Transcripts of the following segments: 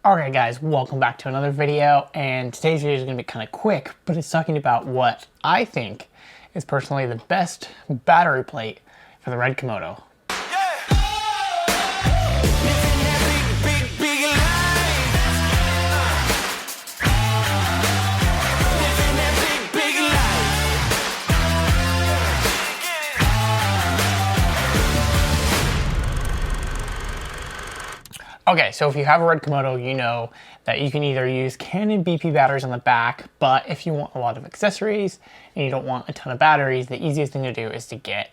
Alright guys, welcome back to another video, and today's video is going to be kind of quick, but it's talking about what I think is personally the best battery plate for the Red Komodo. Okay, so if you have a Red Komodo, you know that you can either use Canon BP batteries on the back, but if you want a lot of accessories and you don't want a ton of batteries, the easiest thing to do is to get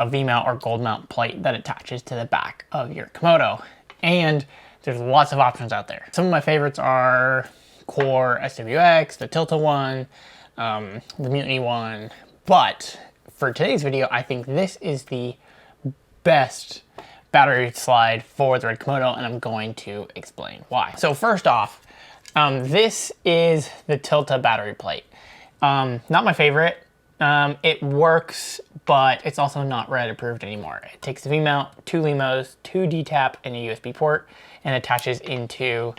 a VMount or gold mount plate that attaches to the back of your Komodo. And there's lots of options out there. Some of my favorites are Core SWX, the Tilta one, the Mutiny one, but for today's video, I think this is the best battery slide for the Red Komodo, and I'm going to explain why. So first off, this is the Tilta battery plate. Not my favorite. It works, but it's also not Red approved anymore. It takes the VMount, 2 LEMOs, 2 DTAP, and a USB port, and attaches into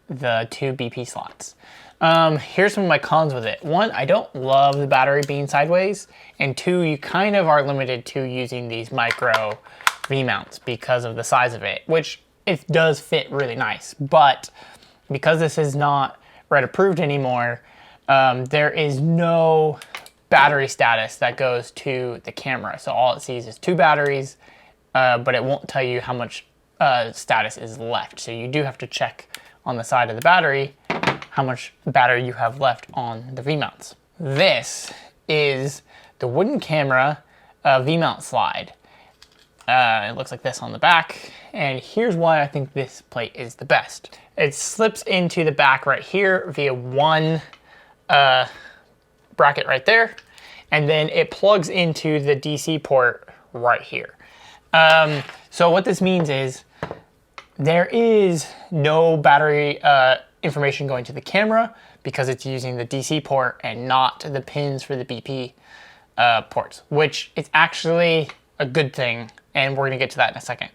the 2 BP slots. Here's some of my cons with it. 1, I don't love the battery being sideways, and 2, you kind of are limited to using these micro VMounts because of the size of it, which it does fit really nice. But because this is not Red approved anymore, there is no battery status that goes to the camera. So all it sees is 2 batteries, but it won't tell you how much status is left. So you do have to check on the side of the battery how much battery you have left on the VMounts. This is the wooden camera VMount slide. It looks like this on the back, and here's why I think this plate is the best. It slips into the back right here via one bracket right there, and then it plugs into the DC port right here. So what this means is there is no battery information going to the camera because it's using the DC port and not the pins for the BP ports, which is actually a good thing, and we're gonna get to that in a second.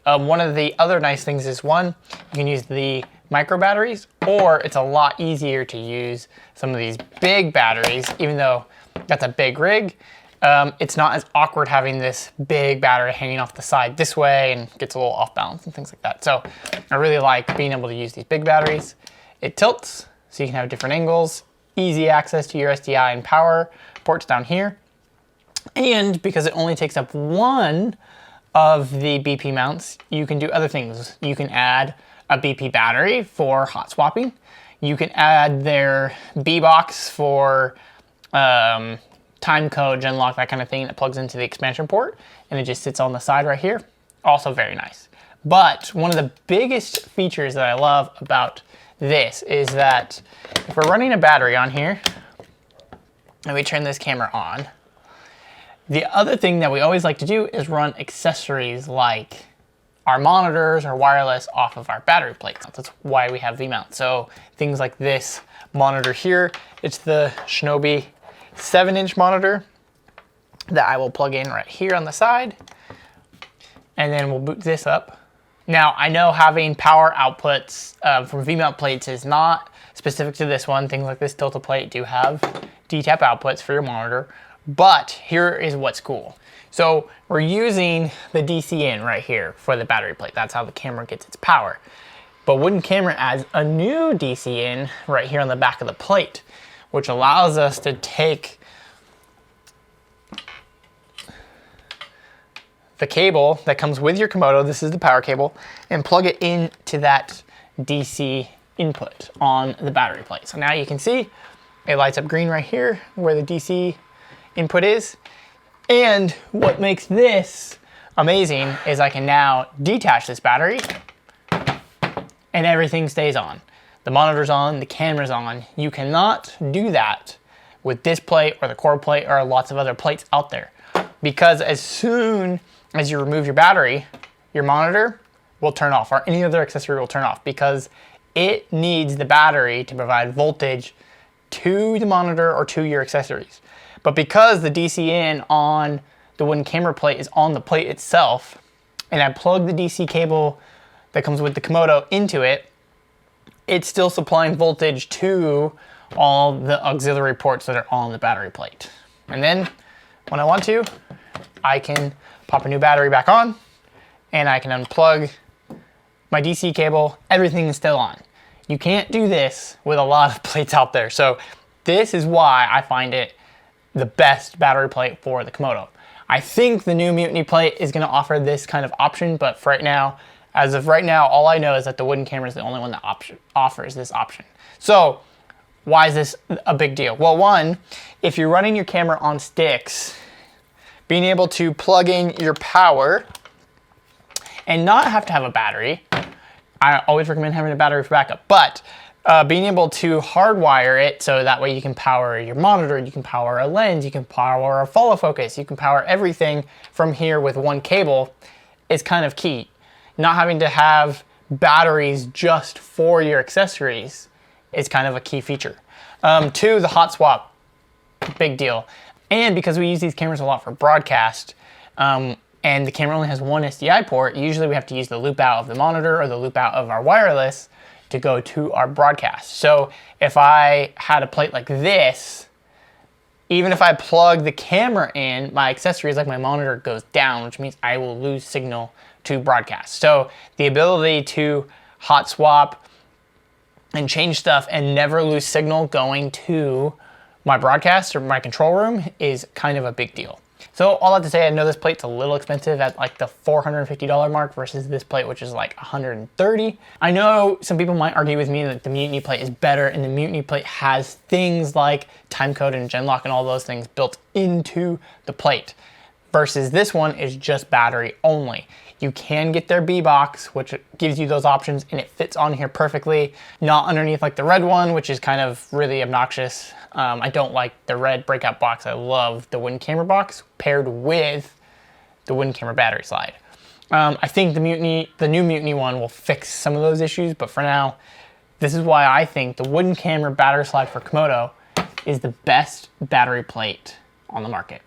One of the other nice things is, 1, you can use the micro batteries, or it's a lot easier to use some of these big batteries. Even though that's a big rig, it's not as awkward having this big battery hanging off the side this way and gets a little off balance and things like that. So I really like being able to use these big batteries. It tilts, so you can have different angles, easy access to your SDI and power ports down here. And because it only takes up one of the BP mounts, you can do other things. You can add a BP battery for hot swapping. You can add their B box for time code, gen lock, that kind of thing that plugs into the expansion port, and it just sits on the side right here. Also very nice. But one of the biggest features that I love about this is that if we're running a battery on here, and we turn this camera on, the other thing that we always like to do is run accessories like our monitors or wireless off of our battery plates. That's why we have VMount. So things like this monitor here, it's the Shinobi 7-inch monitor that I will plug in right here on the side, and then we'll boot this up. Now, I know having power outputs from VMount plates is not specific to this one. Things like this Tilta plate do have DTAP outputs for your monitor. But here is what's cool. So we're using the DC in right here for the battery plate. That's how the camera gets its power. But wooden camera adds a new DC in right here on the back of the plate, which allows us to take the cable that comes with your Komodo, this is the power cable, and plug it into that DC input on the battery plate. So now you can see it lights up green right here where the DC input is. And what makes this amazing is I can now detach this battery and everything stays on. The monitor's on, the camera's on. You cannot do that with this plate or the Core plate or lots of other plates out there, because as soon as you remove your battery, your monitor will turn off, or any other accessory will turn off, because it needs the battery to provide voltage to the monitor or to your accessories. But because the DC in on the wooden camera plate is on the plate itself, and I plug the DC cable that comes with the Komodo into it, it's still supplying voltage to all the auxiliary ports that are on the battery plate. And then when I want to, I can pop a new battery back on and I can unplug my DC cable. Everything is still on. You can't do this with a lot of plates out there. So this is why I find it the best battery plate for the Komodo. I think the new Mutiny plate is going to offer this kind of option, but for right now, as of right now, all I know is that the wooden camera is the only one that offers this option. So why is this a big deal? Well, one, if you're running your camera on sticks, being able to plug in your power and not have to have a battery, I always recommend having a battery for backup, but being able to hardwire it so that way you can power your monitor, you can power a lens, you can power a follow focus, you can power everything from here with one cable is kind of key. Not having to have batteries just for your accessories is kind of a key feature. Two, the hot swap, big deal. And because we use these cameras a lot for broadcast, and the camera only has one SDI port, usually we have to use the loop out of the monitor or the loop out of our wireless to go to our broadcast. So if I had a plate like this, even if I plug the camera in, my accessories like my monitor goes down, which means I will lose signal to broadcast. So the ability to hot swap and change stuff and never lose signal going to my broadcast or my control room is kind of a big deal. So all that to say, I know this plate's a little expensive at like the $450 mark versus this plate, which is like $130. I know some people might argue with me that the Mutiny plate is better, and the Mutiny plate has things like timecode and genlock and all those things built into the plate, versus this one is just battery only. You can get their B box, which gives you those options, and it fits on here perfectly. Not underneath like the red one, which is kind of really obnoxious. I don't like the red breakout box. I love the wooden camera box paired with the wooden camera battery slide. I think the new Mutiny one will fix some of those issues, but for now, this is why I think the wooden camera battery slide for Komodo is the best battery plate on the market.